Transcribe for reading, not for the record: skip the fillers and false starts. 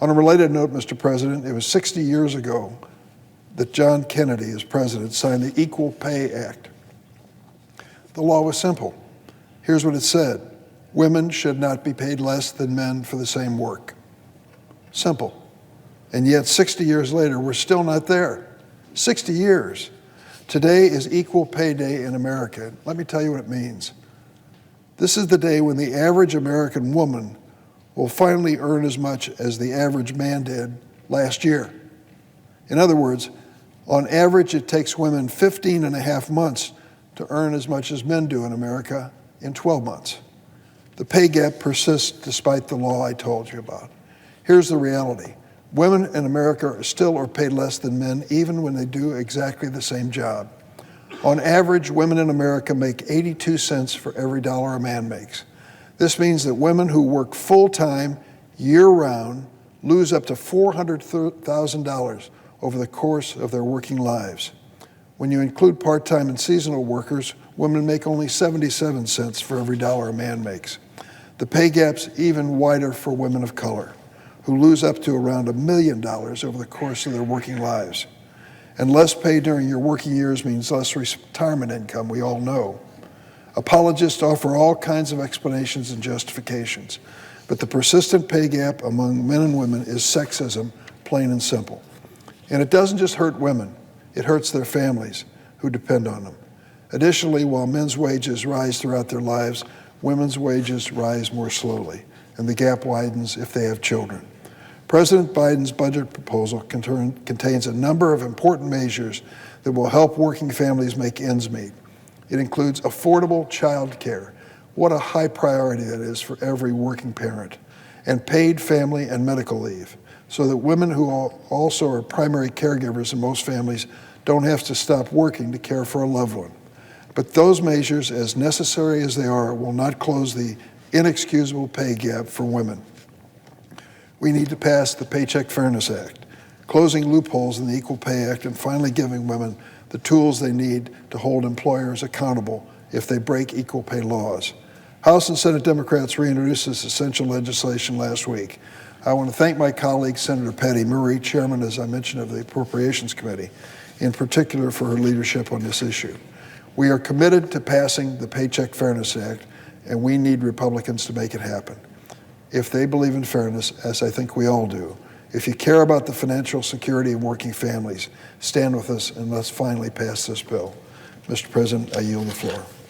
On a related note, Mr. President, it was 60 years ago that John Kennedy, as president, signed the Equal Pay Act. The law was simple. Here's what it said: women should not be paid less than men for the same work. Simple. And yet 60 years later, we're still not there. 60 years. Today is Equal Pay Day in America. Let me tell you what it means. This is the day when the average American woman will finally earn as much as the average man did last year. In other words, on average, it takes women 15 and a half months to earn as much as men do in America in 12 months. The pay gap persists despite the law I told you about. Here's the reality. Women in America still are paid less than men, even when they do exactly the same job. On average, women in America make 82 cents for every dollar a man makes. This means that women who work full-time, year-round, lose up to $400,000 over the course of their working lives. When you include part-time and seasonal workers, women make only 77 cents for every dollar a man makes. The pay gap's even wider for women of color, who lose up to around $1 million over the course of their working lives. And less pay during your working years means less retirement income, we all know. Apologists offer all kinds of explanations and justifications, but the persistent pay gap among men and women is sexism, plain and simple. And it doesn't just hurt women, it hurts their families who depend on them. Additionally, while men's wages rise throughout their lives, women's wages rise more slowly, and the gap widens if they have children. President Biden's budget proposal contains a number of important measures that will help working families make ends meet. It includes affordable child care. What a high priority that is for every working parent. And paid family and medical leave, so that women who also are primary caregivers in most families don't have to stop working to care for a loved one. But those measures, as necessary as they are, will not close the inexcusable pay gap for women. We need to pass the Paycheck Fairness Act, closing loopholes in the Equal Pay Act and finally giving women the tools they need to hold employers accountable if they break equal pay laws. House and Senate Democrats reintroduced this essential legislation last week. I want to thank my colleague, Senator Patty Murray, chairman, as I mentioned, of the Appropriations Committee, in particular for her leadership on this issue. We are committed to passing the Paycheck Fairness Act, and we need Republicans to make it happen. If they believe in fairness, as I think we all do, if you care about the financial security of working families, stand with us and let's finally pass this bill. Mr. President, I yield the floor.